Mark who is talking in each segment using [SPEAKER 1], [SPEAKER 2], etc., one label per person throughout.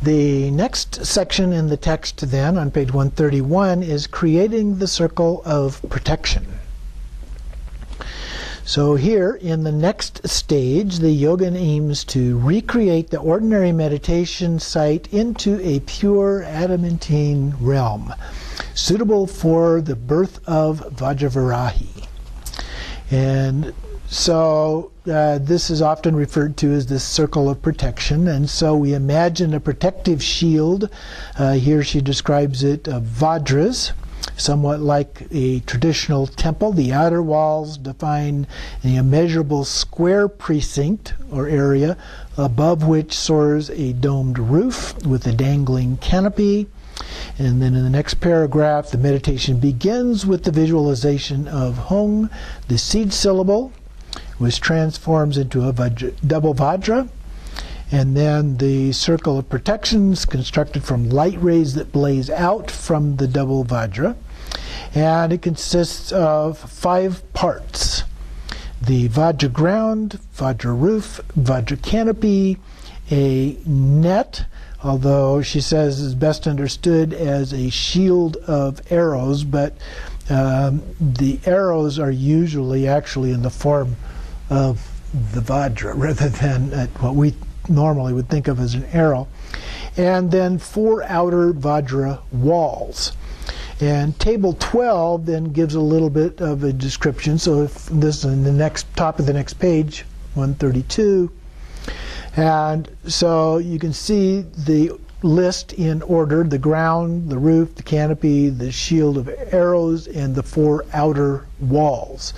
[SPEAKER 1] The next section in the text then, on page 131, is creating the circle of protection. So here, in the next stage, the yogin aims to recreate the ordinary meditation site into a pure adamantine realm, suitable for the birth of Vajravarahi. And so this is often referred to as this circle of protection, and so we imagine a protective shield. Here she describes it of Vajras, somewhat like a traditional temple. The outer walls define an immeasurable square precinct or area above which soars a domed roof with a dangling canopy. And then in the next paragraph, the meditation begins with the visualization of Hung, the seed syllable, which transforms into a double Vajra. And then the circle of protections constructed from light rays that blaze out from the double Vajra. And it consists of 5 parts: the Vajra ground, Vajra roof, Vajra canopy, a net, although she says is best understood as a shield of arrows, but the arrows are usually actually in the form of the Vajra rather than what we normally would think of as an arrow. And then 4 outer Vajra walls. And table 12 then gives a little bit of a description. So if this is in the next top of the next page, 132. And so you can see the list in order: the ground, the roof, the canopy, the shield of arrows, and the 4 outer walls.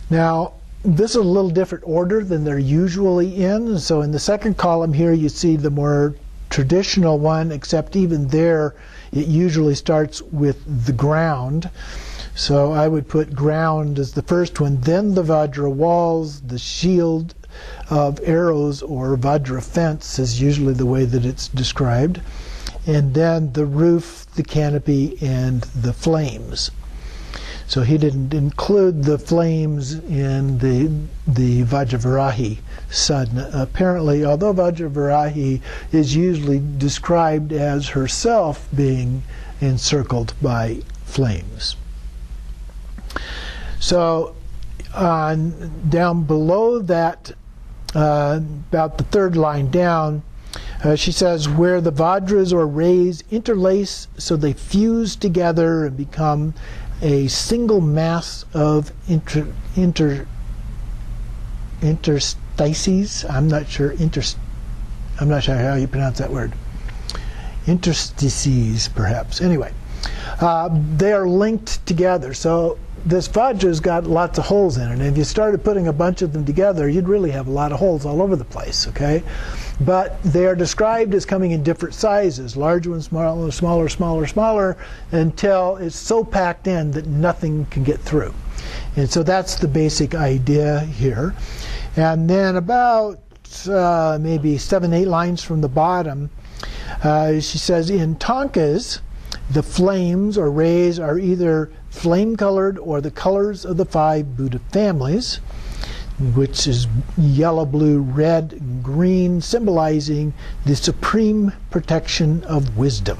[SPEAKER 1] Now, this is a little different order than they're usually in. So in the second column here, you see the more traditional one, except even there, it usually starts with the ground. So I would put ground as the first one, then the Vajra walls, the shield of arrows, or Vajra fence is usually the way that it's described, and then the roof, the canopy, and the flames. So he didn't include the flames in the Vajravarahi Sadhana. Apparently, although Vajravarahi is usually described as herself being encircled by flames. So down below that, about the 3rd line down, she says, where the Vajras or rays interlace so they fuse together and become a single mass of interstices. I'm not sure how you pronounce that word. Interstices, perhaps. Anyway, they are linked together. So this Vajra's got lots of holes in it, and if you started putting a bunch of them together, you'd really have a lot of holes all over the place, okay? But they are described as coming in different sizes: large ones, smaller, smaller, smaller, smaller, until it's so packed in that nothing can get through. And so that's the basic idea here. And then about maybe 7, 8 lines from the bottom, she says, in Tankas, the flames or rays are either flame-colored or the colors of the 5 Buddha families, which is yellow, blue, red, and green, symbolizing the supreme protection of wisdom.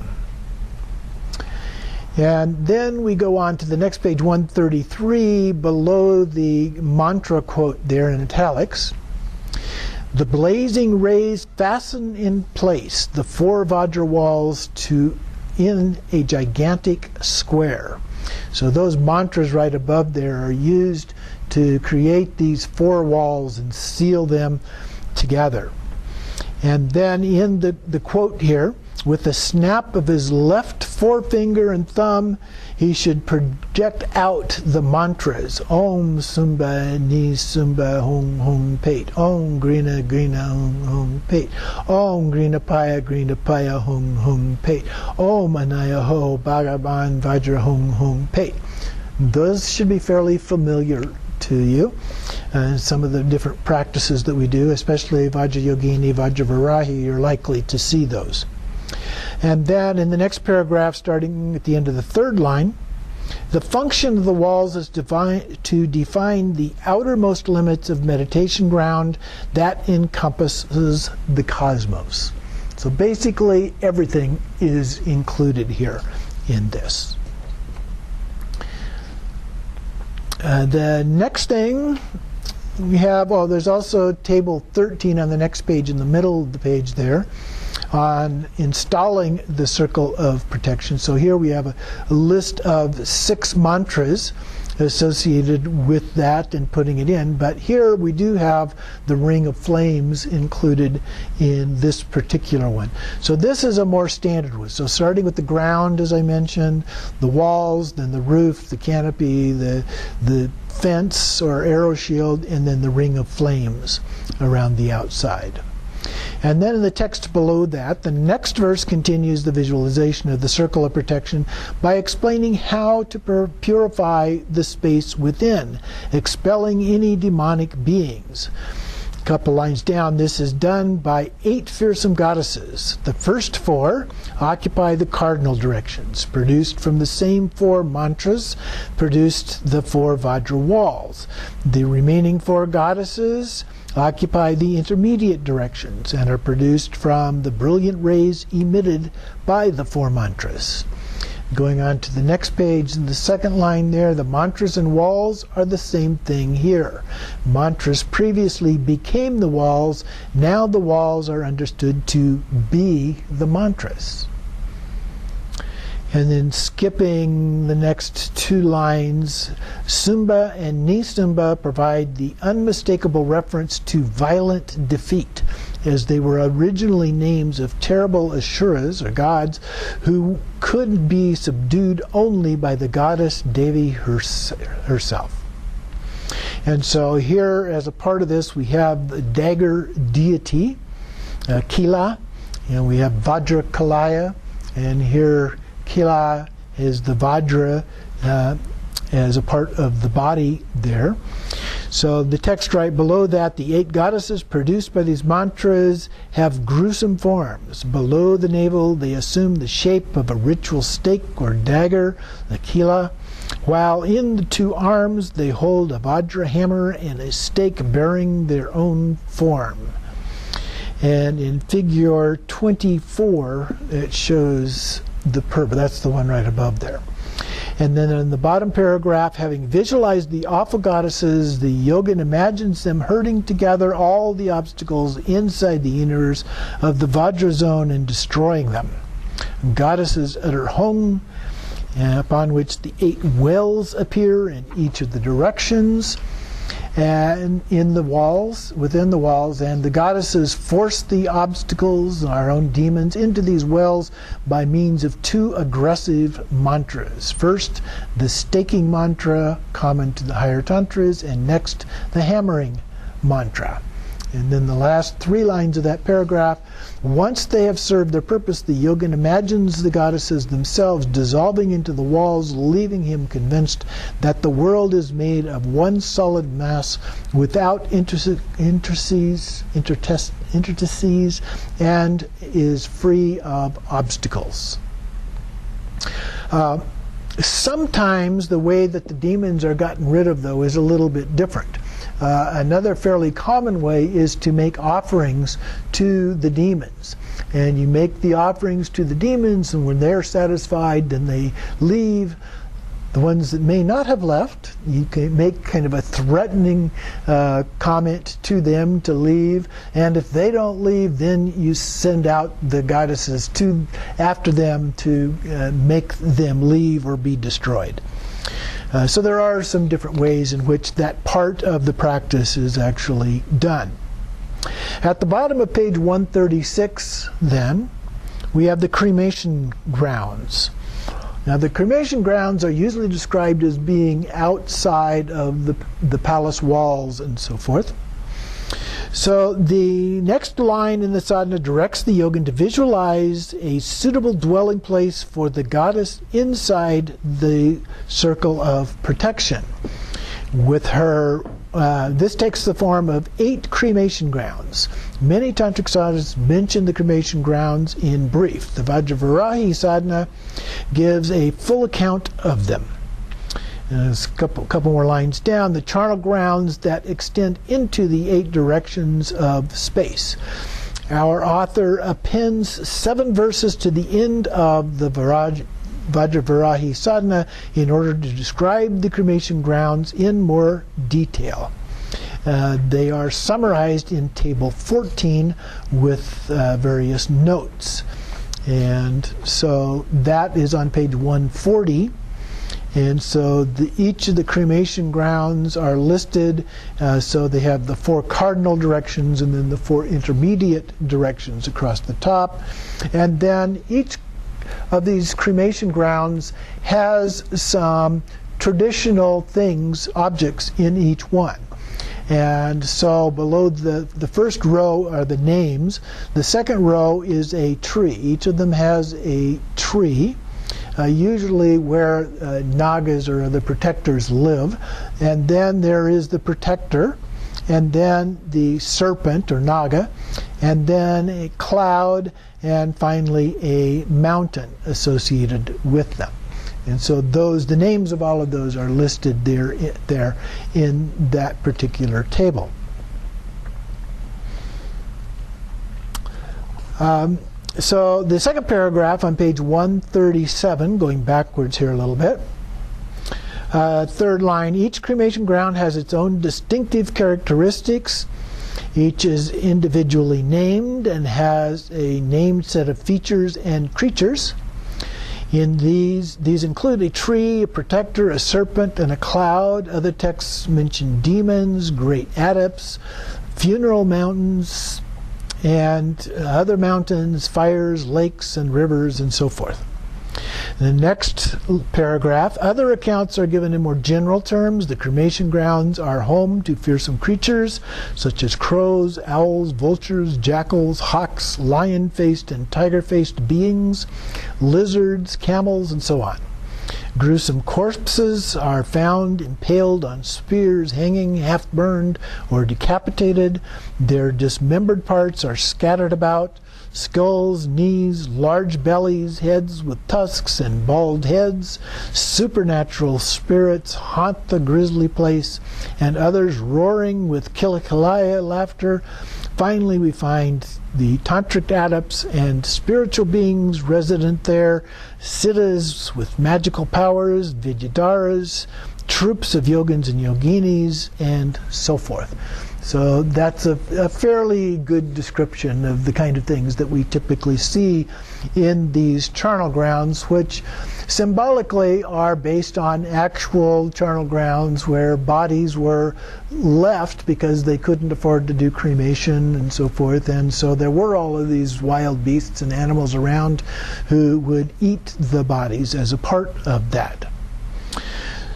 [SPEAKER 1] And then we go on to the next page, 133, below the mantra quote there in italics. The blazing rays fasten in place the 4 Vajra walls in a gigantic square. So those mantras right above there are used to create these 4 walls and seal them together. And then in the quote here, with a snap of his left forefinger and thumb, he should project out the mantras: Om Sumba Ni Sumba Hung Hung Pate, Om Grina Grina Hung Hung Pate, Om Grina Paya Hung Hung Pate, Om Anaya Ho Bhagavan Vajra Hung Hung Pate. Those should be fairly familiar to you. Some of the different practices that we do, especially Vajrayogini, Vajravarahi, you're likely to see those. And then in the next paragraph, starting at the end of the 3rd line, the function of the walls is to define the outermost limits of meditation ground that encompasses the cosmos. So basically everything is included here in this. The next thing we have, there's also table 13 on the next page, in the middle of the page there, on installing the circle of protection. So here we have a list of 6 mantras associated with that and putting it in, but here we do have the ring of flames included in this particular one. So this is a more standard one. So starting with the ground, as I mentioned, the walls, then the roof, the canopy, the fence or arrow shield, and then the ring of flames around the outside. And then in the text below that, the next verse continues the visualization of the circle of protection by explaining how to purify the space within, expelling any demonic beings. A couple lines down, this is done by 8 fearsome goddesses. The first 4 occupy the cardinal directions, produced from the same 4 mantras, produced the 4 Vajra walls. The remaining 4 goddesses occupy the intermediate directions and are produced from the brilliant rays emitted by the 4 mantras. Going on to the next page, in the second line there, the mantras and walls are the same thing here. Mantras previously became the walls, now the walls are understood to be the mantras. And then skipping the next 2 lines, Sumba and Nisumba provide the unmistakable reference to violent defeat, as they were originally names of terrible Asuras, or gods, who could be subdued only by the goddess Devi herself. And so here, as a part of this, we have the dagger deity, Kila, and we have Vajrakalaya, and here Kila is the Vajra as a part of the body there. So the text right below that, the 8 goddesses produced by these mantras have gruesome forms. Below the navel they assume the shape of a ritual stake or dagger, the Kila, while in the 2 arms they hold a Vajra hammer and a stake bearing their own form. And in figure 24 it shows the purpose. That's the one right above there. And then in the bottom paragraph, having visualized the awful goddesses, the yogin imagines them herding together all the obstacles inside the inners of the Vajra zone and destroying them. Goddesses utter home, upon which the 8 wells appear in each of the directions and in the walls, within the walls, and the goddesses force the obstacles, our own demons, into these wells by means of 2 aggressive mantras. First, the staking mantra, common to the higher tantras, and next, the hammering mantra. And then the last 3 lines of that paragraph, once they have served their purpose, the yogin imagines the goddesses themselves dissolving into the walls, leaving him convinced that the world is made of one solid mass without interstices, and is free of obstacles. Sometimes the way that the demons are gotten rid of, though, is a little bit different. Another fairly common way is to make offerings to the demons. And you make the offerings to the demons, and when they're satisfied, then they leave. The ones that may not have left, you can make kind of a threatening comment to them to leave. And if they don't leave, then you send out the goddesses after them to make them leave or be destroyed. So there are some different ways in which that part of the practice is actually done. At the bottom of page 136, then, we have the cremation grounds. Now, the cremation grounds are usually described as being outside of the palace walls and so forth. So the next line in the sadhana directs the yogin to visualize a suitable dwelling place for the goddess inside the circle of protection. With her, this takes the form of 8 cremation grounds. Many tantric sadhanas mention the cremation grounds in brief. The Vajrayogini Sadhana gives a full account of them. There's a couple more lines down, the charnel grounds that extend into the 8 directions of space. Our author appends 7 verses to the end of the Vajrayogini Sadhana in order to describe the cremation grounds in more detail. They are summarized in Table 14 with various notes. And so that is on page 140. And so each of the cremation grounds are listed. So they have the 4 cardinal directions and then the 4 intermediate directions across the top. And then each of these cremation grounds has some traditional things, objects in each one. And so below the first row are the names. The second row is a tree. Each of them has a tree, usually where nagas or the protectors live. And then there is the protector, and then the serpent or naga, and then a cloud, and finally a mountain associated with them. And so the names of all of those are listed there in that particular table. So the second paragraph on page 137, going backwards here a little bit. Third line, each cremation ground has its own distinctive characteristics. Each is individually named and has a named set of features and creatures. In these include a tree, a protector, a serpent, and a cloud. Other texts mention demons, great adepts, funeral mountains, and other mountains, fires, lakes, and rivers, and so forth. In the next paragraph, other accounts are given in more general terms. The cremation grounds are home to fearsome creatures such as crows, owls, vultures, jackals, hawks, lion-faced and tiger-faced beings, lizards, camels, and so on. Gruesome corpses are found impaled on spears, hanging, half-burned, or decapitated. Their dismembered parts are scattered about. Skulls, knees, large bellies, heads with tusks and bald heads. Supernatural spirits haunt the grisly place, and others roaring with kilakilaya laughter. Finally, we find the tantric adepts and spiritual beings resident there, siddhas with magical powers, vidyadharas, troops of yogins and yoginis, and so forth. So that's a fairly good description of the kind of things that we typically see in these charnel grounds, which symbolically are based on actual charnel grounds where bodies were left because they couldn't afford to do cremation and so forth. And so there were all of these wild beasts and animals around who would eat the bodies as a part of that.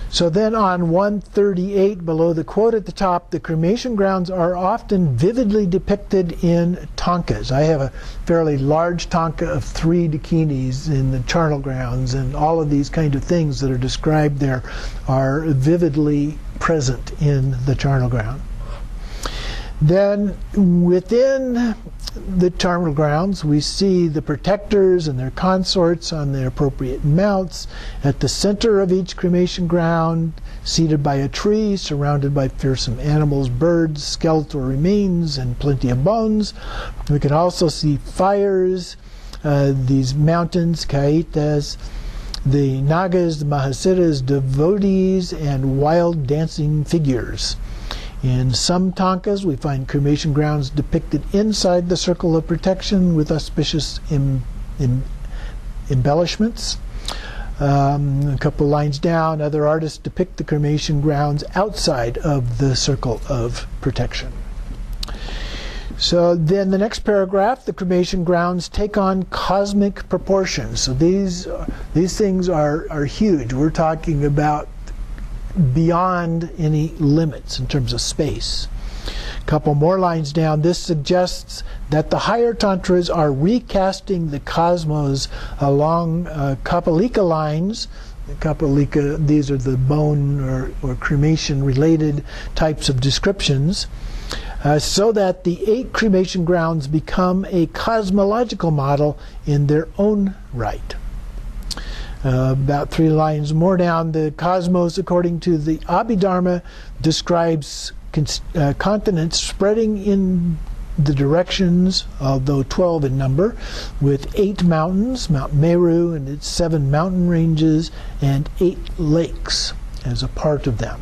[SPEAKER 1] So then on 138, below the quote at the top, the cremation grounds are often vividly depicted in tankas. I have a fairly large tanka of 3 dakinis in the charnel grounds, and all of these kind of things that are described there are vividly present in the charnel ground. Then within the charnel grounds, we see the protectors and their consorts on their appropriate mounts. At the center of each cremation ground, seated by a tree, surrounded by fearsome animals, birds, skeletal remains, and plenty of bones. We can also see fires, these mountains, kaitas, the nagas, the mahasiddhas, devotees, and wild dancing figures. In some tankas, we find cremation grounds depicted inside the circle of protection with auspicious embellishments. A couple lines down, other artists depict the cremation grounds outside of the circle of protection. So then the next paragraph, the cremation grounds take on cosmic proportions. So these things are huge. We're talking about beyond any limits in terms of space. A couple more lines down, this suggests that the higher tantras are recasting the cosmos along kapalika lines. Kapalika, these are the bone or cremation related types of descriptions, so that the 8 cremation grounds become a cosmological model in their own right. About 3 lines more down, the cosmos, according to the Abhidharma, describes continents spreading in the directions, although 12 in number, with 8 mountains, Mount Meru and its 7 mountain ranges, and 8 lakes as a part of them.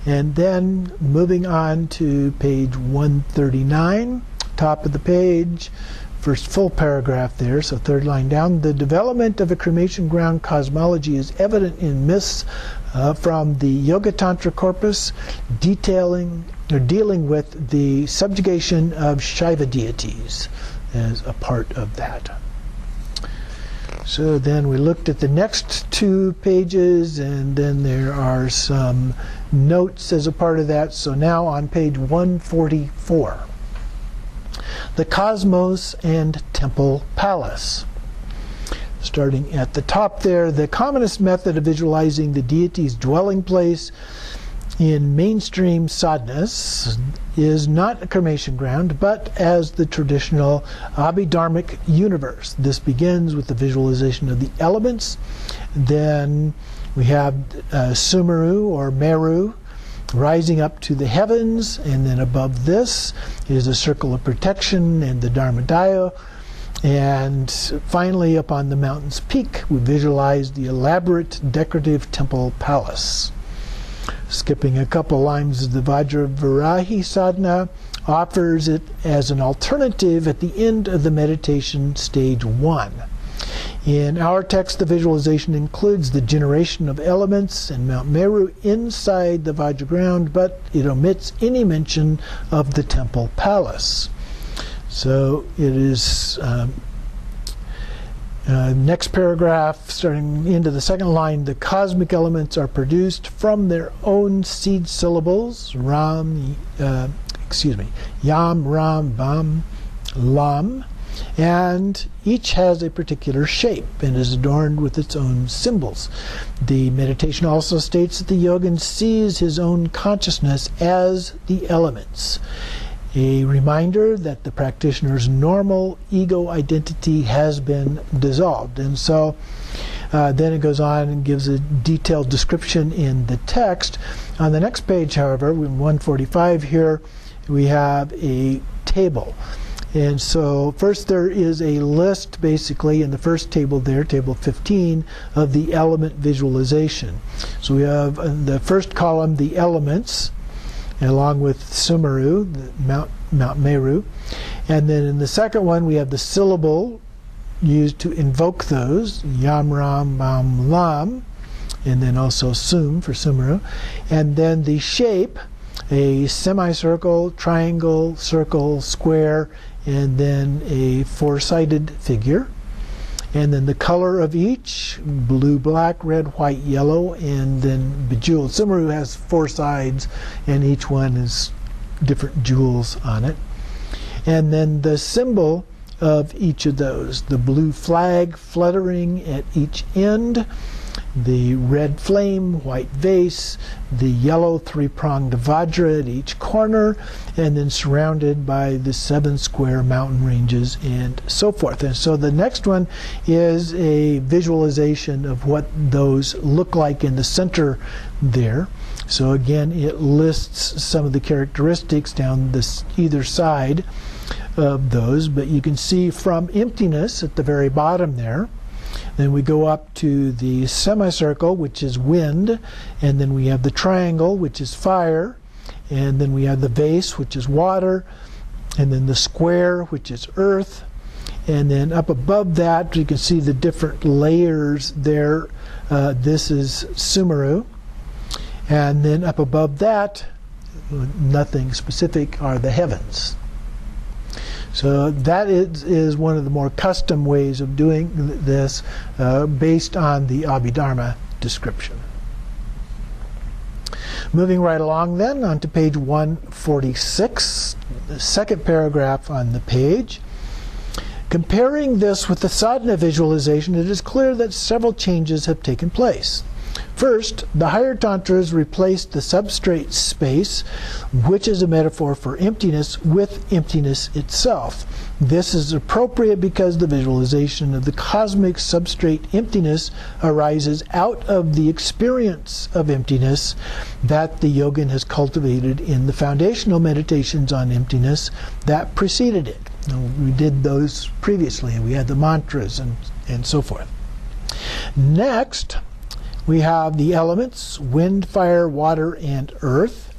[SPEAKER 1] And then moving on to page 139, top of the page, first full paragraph there, so third line down. The development of a cremation ground cosmology is evident in myths from the Yoga Tantra corpus, dealing with the subjugation of Shaiva deities as a part of that. So then we looked at the next 2 pages, and then there are some notes as a part of that. So now on page 144. The Cosmos and Temple Palace. Starting at the top there, the commonest method of visualizing the deity's dwelling place in mainstream sadhanas is not a cremation ground, but as the traditional Abhidharmic universe. This begins with the visualization of the elements. Then we have Sumeru or Meru rising up to the heavens, and then above this is a circle of protection and the Dharmadaya. And finally, up on the mountain's peak, we visualize the elaborate decorative temple palace. Skipping a couple lines, the Vajrayogini Sadhana offers it as an alternative at the end of the meditation stage 1. In our text, the visualization includes the generation of elements and Mount Meru inside the Vajra ground, but it omits any mention of the temple palace. So it is next paragraph, starting into the second line, the cosmic elements are produced from their own seed syllables, Yam, Ram, Vam, Lam, and each has a particular shape and is adorned with its own symbols. The meditation also states that the yogin sees his own consciousness as the elements, a reminder that the practitioner's normal ego identity has been dissolved. And so then it goes on and gives a detailed description in the text. On the next page, however, in 145 here, we have a table. And so first there is a list, basically, in the first table there, table 15, of the element visualization. So we have in the first column the elements, along with Sumeru, Mount Meru. And then in the second one we have the syllable used to invoke those, Yam, Ram, Vam, Lam, and then also Sum for Sumeru. And then the shape, a semicircle, triangle, circle, square, and then a 4-sided figure. And then the color of each, blue, black, red, white, yellow, and then bejeweled. Sumeru has 4 sides, and each one is different jewels on it. And then the symbol of each of those, the blue flag fluttering at each end, the red flame, white vase, the yellow 3-pronged Vajra at each corner, and then surrounded by the 7 square mountain ranges and so forth. And so the next one is a visualization of what those look like in the center there. So again, it lists some of the characteristics down this either side of those, but you can see from emptiness at the very bottom there. Then we go up to the semicircle, which is wind, and then we have the triangle, which is fire, and then we have the vase, which is water, and then the square, which is earth, and then up above that you can see the different layers there. This is Sumeru, and then up above that, nothing specific, are the heavens. So that is one of the more custom ways of doing this, based on the Abhidharma description. Moving right along then, on to page 146, the second paragraph on the page. Comparing this with the sadhana visualization, it is clear that several changes have taken place. First, the higher tantras replaced the substrate space, which is a metaphor for emptiness, with emptiness itself. This is appropriate because the visualization of the cosmic substrate emptiness arises out of the experience of emptiness that the yogin has cultivated in the foundational meditations on emptiness that preceded it. We did those previously, and we had the mantras and so forth. Next, we have the elements, wind, fire, water, and earth,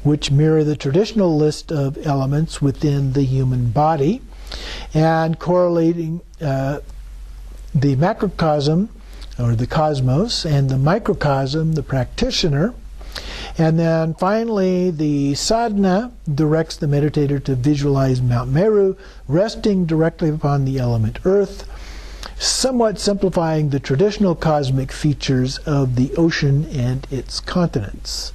[SPEAKER 1] which mirror the traditional list of elements within the human body, and correlating the macrocosm, or the cosmos, and the microcosm, the practitioner. And then finally, the sadhana directs the meditator to visualize Mount Meru, resting directly upon the element earth, somewhat simplifying the traditional cosmic features of the ocean and its continents.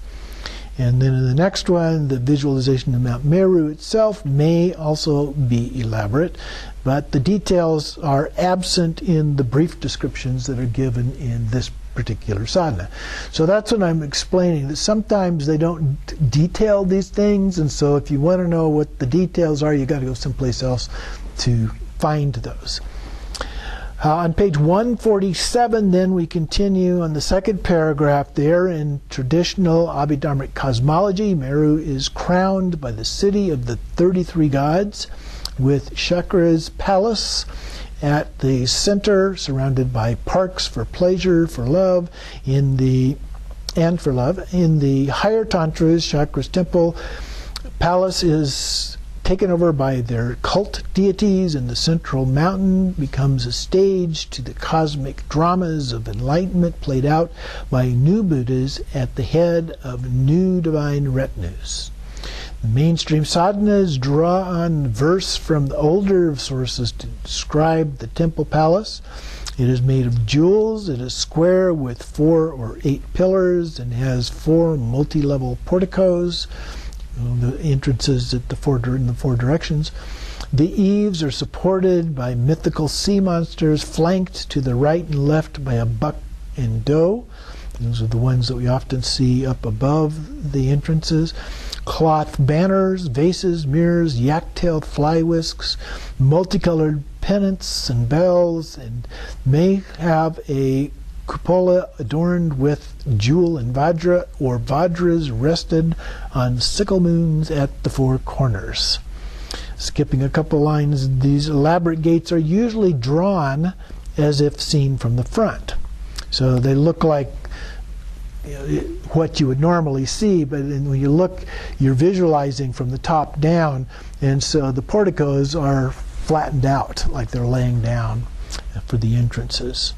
[SPEAKER 1] And then in the next one, the visualization of Mount Meru itself may also be elaborate, but the details are absent in the brief descriptions that are given in this particular sadhana. So that's what I'm explaining, that sometimes they don't detail these things, and so if you want to know what the details are, you got to go someplace else to find those. On page 147, then, we continue on the second paragraph there. In traditional Abhidharmic cosmology, Meru is crowned by the city of the 33 gods, with Shakra's palace at the center, surrounded by parks for pleasure, for love. In the higher tantras, Shakra's temple palace is taken over by their cult deities, and the central mountain becomes a stage to the cosmic dramas of enlightenment played out by new Buddhas at the head of new divine retinues. The mainstream sadhanas draw on verse from the older sources to describe the temple palace. It is made of jewels, it is square with 4 or 8 pillars, and has 4 multi-level porticos, the entrances at in the 4 directions. The eaves are supported by mythical sea monsters, flanked to the right and left by a buck and doe. Those are the ones that we often see up above the entrances. Cloth banners, vases, mirrors, yak-tailed fly whisks, multicolored pennants and bells, and may have a cupola adorned with jewel and vajra, or vajras rested on sickle moons at the 4 corners. Skipping a couple lines, these elaborate gates are usually drawn as if seen from the front. So they look like what you would normally see, but when you look, you're visualizing from the top down, and so the porticos are flattened out like they're laying down for the entrances.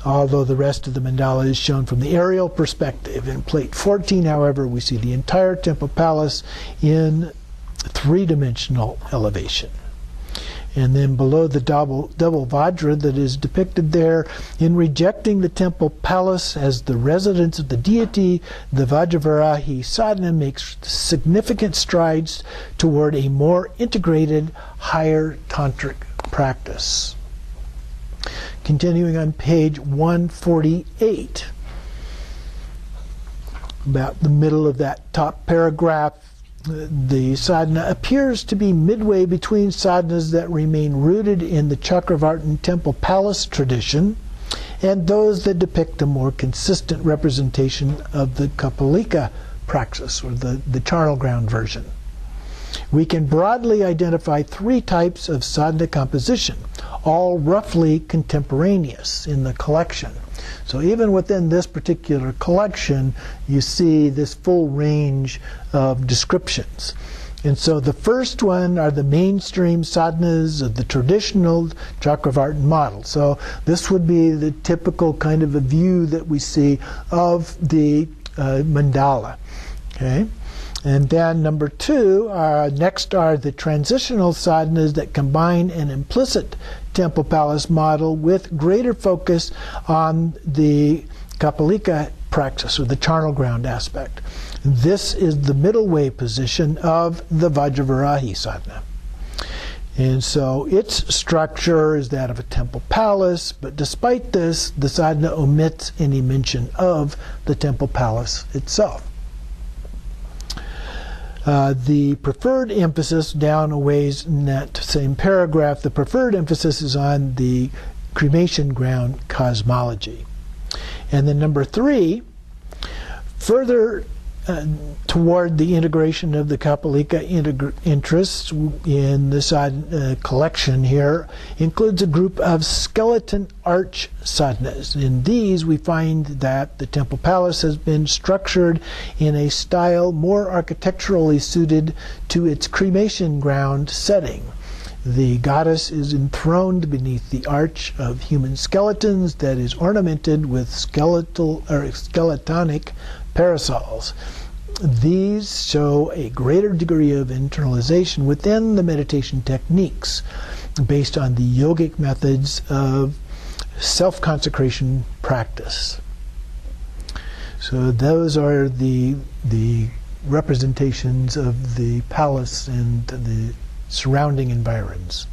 [SPEAKER 1] Although the rest of the mandala is shown from the aerial perspective. In plate 14, however, we see the entire temple palace in 3-dimensional elevation. And then below the double vajra that is depicted there, in rejecting the temple palace as the residence of the deity, the Vajravarahi Sadhana makes significant strides toward a more integrated, higher tantric practice. Continuing on page 148, about the middle of that top paragraph, the sadhana appears to be midway between sadhanas that remain rooted in the Chakravartin temple palace tradition and those that depict a more consistent representation of the Kapalika praxis, or the charnel ground version. We can broadly identify 3 types of sadhana composition, all roughly contemporaneous in the collection. So even within this particular collection, you see this full range of descriptions. And so the first one are the mainstream sadhanas of the traditional Chakravartin model. So this would be the typical kind of a view that we see of the mandala. Okay? And then number 2, next are the transitional sadhanas that combine an implicit temple palace model with greater focus on the Kapalika practice, or the charnel ground aspect. This is the middle way position of the Vajravarahi Sadhana. And so its structure is that of a temple palace, but despite this, the sadhana omits any mention of the temple palace itself. The preferred emphasis down a ways in that same paragraph, the preferred emphasis is on the cremation ground cosmology. And then number 3, further toward the integration of the Kapalika interests in this collection here includes a group of skeleton arch sadhanas. In these we find that the temple palace has been structured in a style more architecturally suited to its cremation ground setting. The goddess is enthroned beneath the arch of human skeletons that is ornamented with skeletonic parasols. These show a greater degree of internalization within the meditation techniques based on the yogic methods of self-consecration practice. So those are the representations of the palace and the surrounding environs.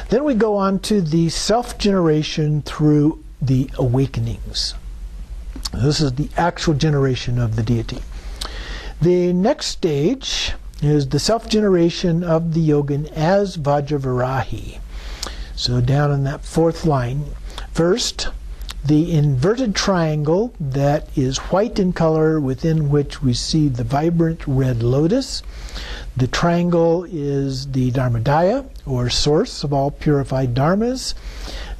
[SPEAKER 1] Then we go on to the self-generation through the awakenings. This is the actual generation of the deity. The next stage is the self-generation of the yogin as Vajravarahi. So down in that 4th line. First, the inverted triangle that is white in color within which we see the vibrant red lotus. The triangle is the Dharmadaya, or source of all purified dharmas,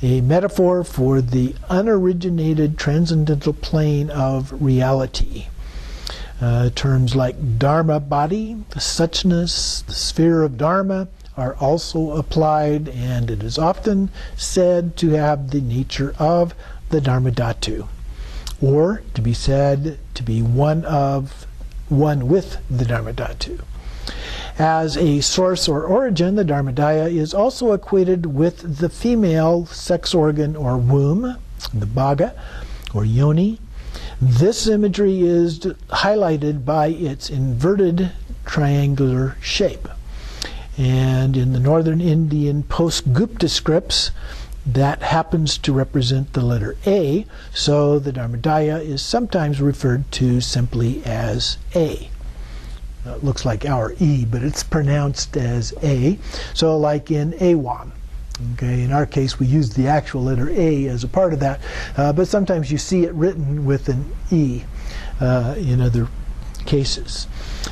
[SPEAKER 1] a metaphor for the unoriginated transcendental plane of reality. Terms like Dharma body, the suchness, the sphere of Dharma are also applied, and it is often said to have the nature of the Dharmadhatu, or to be said to be one with the Dharmadhatu. As a source or origin, the Dharmadaya is also equated with the female sex organ or womb, the bhaga or yoni. This imagery is highlighted by its inverted triangular shape. And in the northern Indian post-Gupta scripts, that happens to represent the letter A, so the Dharmadaya is sometimes referred to simply as A. It looks like our E, but it's pronounced as A. So like in Awan. Okay, in our case, we use the actual letter A as a part of that, but sometimes you see it written with an E in other cases.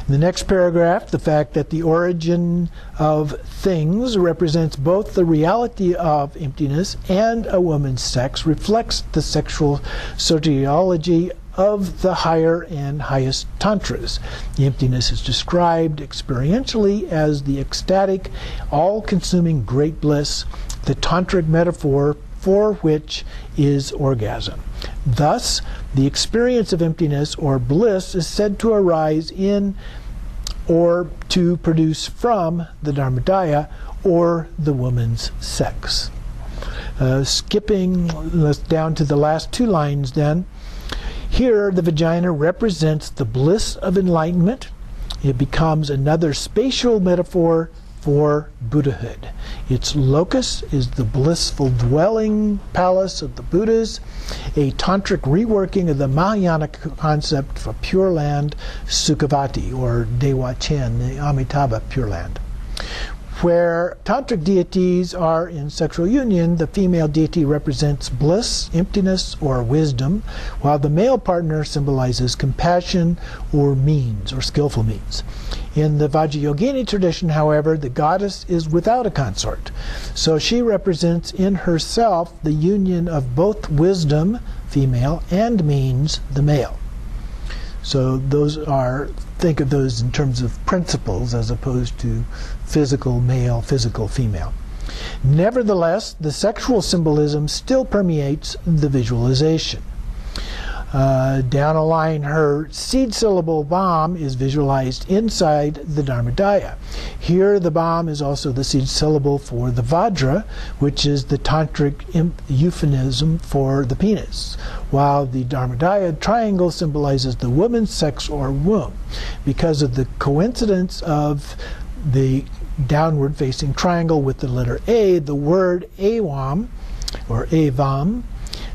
[SPEAKER 1] In the next paragraph, the fact that the origin of things represents both the reality of emptiness and a woman's sex reflects the sexual soteriology of the higher and highest tantras. The emptiness is described experientially as the ecstatic, all-consuming great bliss, the tantric metaphor for which is orgasm. Thus, the experience of emptiness or bliss is said to arise in or to produce from the Dharmadaya or the woman's sex. Skipping down to the last 2 lines then. Here, the vagina represents the bliss of enlightenment. It becomes another spatial metaphor for Buddhahood. Its locus is the blissful dwelling palace of the Buddhas, a tantric reworking of the Mahayana concept for Pure Land, Sukhavati, or Dewa Chen, the Amitabha Pure Land. Where tantric deities are in sexual union, the female deity represents bliss, emptiness, or wisdom, while the male partner symbolizes compassion or means, or skillful means. In the Vajrayogini tradition, however, the goddess is without a consort, so she represents in herself the union of both wisdom, female, and means, the male. So those are, think of those in terms of principles as opposed to physical male, physical female. Nevertheless, the sexual symbolism still permeates the visualization. Down a line, her seed syllable Vam is visualized inside the Dharmadaya. Here the Vam is also the seed syllable for the Vajra, which is the tantric euphemism for the penis, while the Dharmadaya triangle symbolizes the woman's sex or womb. Because of the coincidence of the downward facing triangle with the letter A. The word avam, or avam,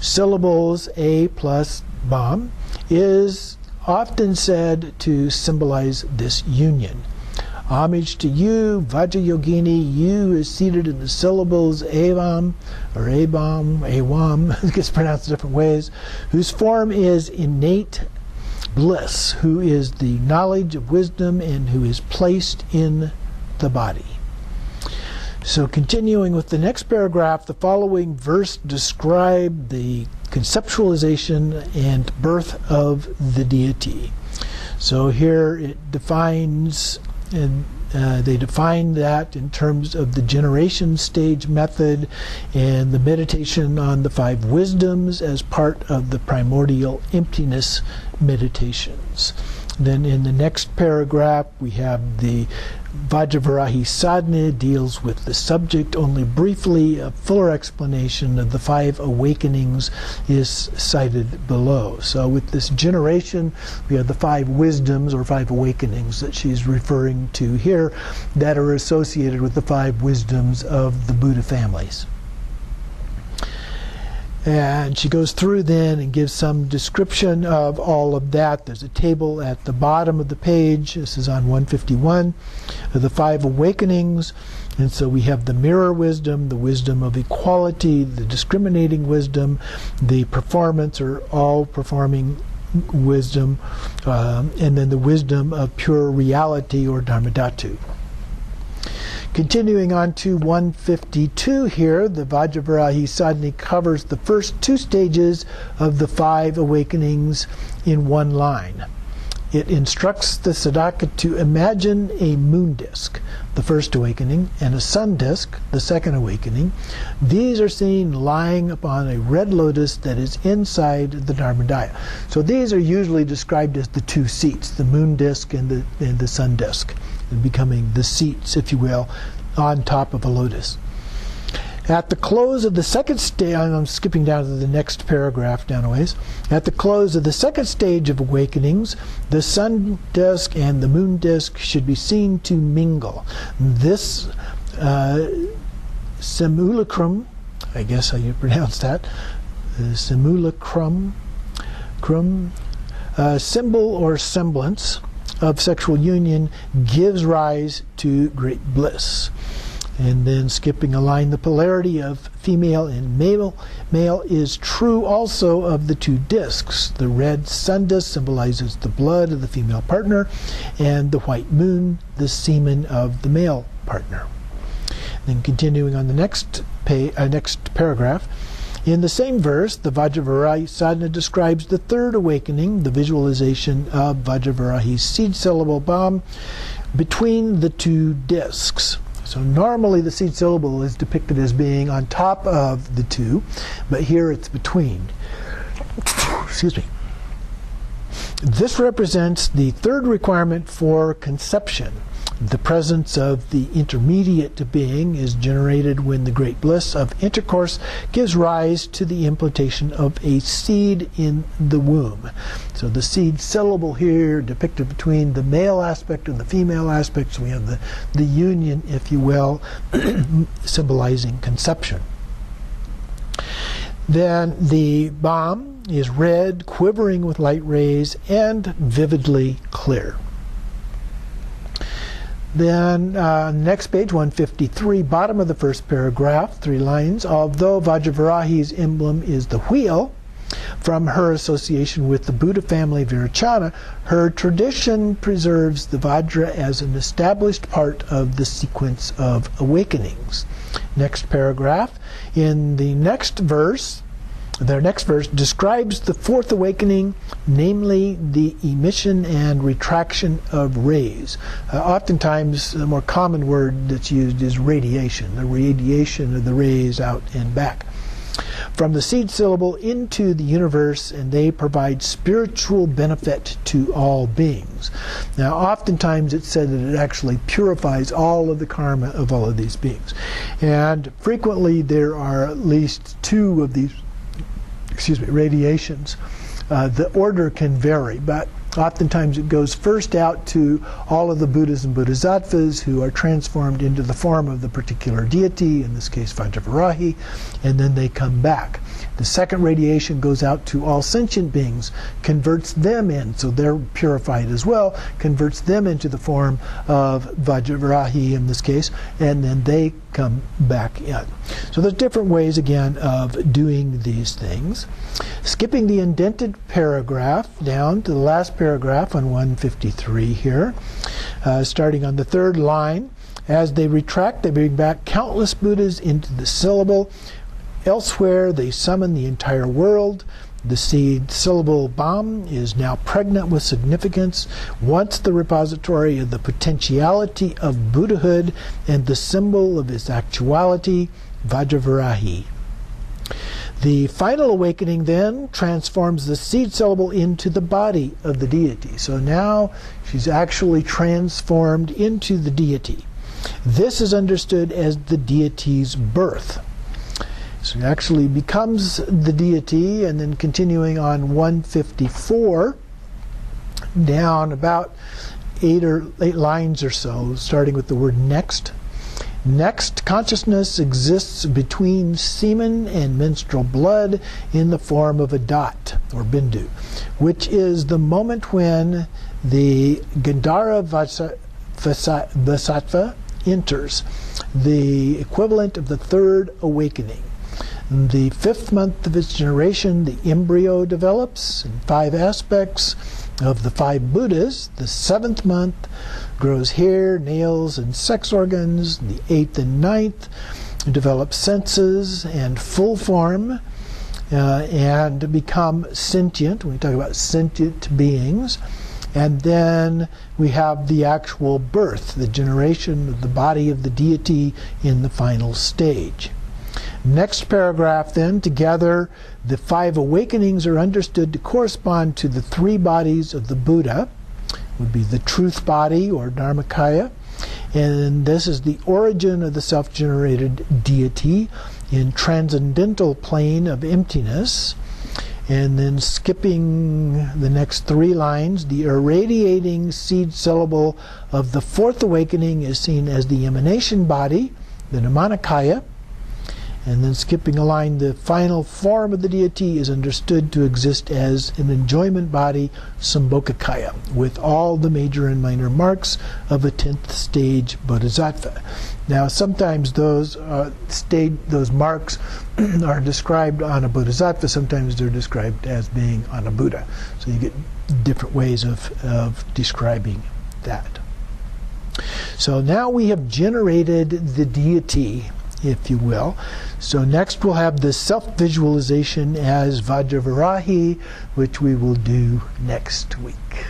[SPEAKER 1] syllables A plus vam, is often said to symbolize this union. Homage to you, Vajrayogini. You is seated in the syllables avam, or abam, awam, it gets pronounced different ways, whose form is innate bliss, who is the knowledge of wisdom and who is placed in the body. So continuing with the next paragraph, the following verse describe the conceptualization and birth of the deity. So here it defines, and they define that in terms of the generation stage method and the meditation on the 5 wisdoms as part of the primordial emptiness meditations. Then in the next paragraph we have the Vajrayogini Sadhana, deals with the subject only briefly. A fuller explanation of the 5 awakenings is cited below. So with this generation, we have the 5 wisdoms or 5 awakenings that she's referring to here that are associated with the 5 wisdoms of the Buddha families. And she goes through then and gives some description of all of that. There's a table at the bottom of the page. This is on 151 of the 5 awakenings. And so we have the mirror wisdom, the wisdom of equality, the discriminating wisdom, the performance or all performing wisdom, and then the wisdom of pure reality or dharmadhatu. Continuing on to 152 here, the Vajrayogini Sadhana covers the first 2 stages of the 5 awakenings in one line. It instructs the sadhaka to imagine a moon disk, the first awakening, and a sun disk, the second awakening. These are seen lying upon a red lotus that is inside the Dharmadaya. So these are usually described as the 2 seats, the moon disk and the sun disk, and becoming the seats, if you will, on top of a lotus. At the close of the second stage, I'm skipping down to the next paragraph down a ways. At the close of the second stage of awakenings, the sun disk and the moon disk should be seen to mingle. This simulacrum, I guess how you pronounce that, simulacrum, symbol or semblance of sexual union gives rise to great bliss. And then skipping a line, the polarity of female and male is true also of the 2 discs. The red sun disk symbolizes the blood of the female partner, and the white moon, the semen of the male partner. Then continuing on the next paragraph, in the same verse, the Vajrayogini Sadhana describes the 3rd awakening, the visualization of Vajravarahi's seed syllable Bam between the 2 discs. So normally the seed syllable is depicted as being on top of the 2, but here it's between. Excuse me. This represents the 3rd requirement for conception. The presence of the intermediate being is generated when the great bliss of intercourse gives rise to the implantation of a seed in the womb. So the seed syllable here depicted between the male aspect and the female aspect. So we have the union, if you will, symbolizing conception. Then the Bam is red, quivering with light rays, and vividly clear. Then next page, 153, bottom of the first paragraph, 3 lines. Although Vajravarahi's emblem is the wheel, from her association with the Buddha family Virachana, her tradition preserves the Vajra as an established part of the sequence of awakenings. Next paragraph, in the next verse, their next verse describes the 4th awakening, namely the emission and retraction of rays. Oftentimes, a more common word that's used is radiation, the radiation of the rays out and back from the seed syllable into the universe, and they provide spiritual benefit to all beings. Now, oftentimes it's said that it actually purifies all of the karma of all of these beings. And frequently there are at least 2 of these radiations. The order can vary, but Oftentimes it goes first out to all of the Buddhas and Bodhisattvas who are transformed into the form of the particular deity, in this case Vajrayogini, and then they come back. The second radiation goes out to all sentient beings, converts them in, so they're purified as well, converts them into the form of Vajrayogini in this case, and then they come back in. So there's different ways, again, of doing these things. Skipping the indented paragraph down to the last paragraph on 153 here, starting on the third line. As they retract, they bring back countless Buddhas into the syllable. Elsewhere, they summon the entire world. The seed syllable Bam is now pregnant with significance, once the repository of the potentiality of Buddhahood and the symbol of its actuality, Vajrayogini. The final awakening then transforms the seed syllable into the body of the deity. So now she's actually transformed into the deity. This is understood as the deity's birth. So it actually becomes the deity, and then continuing on 154, down about eight lines or so, starting with the word next. Next, consciousness exists between semen and menstrual blood in the form of a dot, or bindu, which is the moment when the Gandhara Vasattva enters, the equivalent of the third awakening. In the 5th month of its generation, the embryo develops in 5 aspects of the 5 Buddhas. The 7th month grows hair, nails, and sex organs. The 8th and 9th develop senses and full form and become sentient. We talk about sentient beings. And then we have the actual birth, the generation of the body of the deity in the final stage. Next paragraph then, together the 5 awakenings are understood to correspond to the 3 bodies of the Buddha. Would be the truth body, or Dharmakaya, and this is the origin of the self-generated deity in transcendental plane of emptiness. And then skipping the next 3 lines, the irradiating seed syllable of the 4th awakening is seen as the emanation body, the Nirmanakaya. And then skipping a line, the final form of the deity is understood to exist as an enjoyment body, Sambhogakaya, with all the major and minor marks of a 10th stage bodhisattva. Now, sometimes those marks are described on a bodhisattva, sometimes they're described as being on a Buddha. So you get different ways of describing that. So now we have generated the deity, if you will. So next we'll have the self-visualization as Vajrayogini, which we will do next week.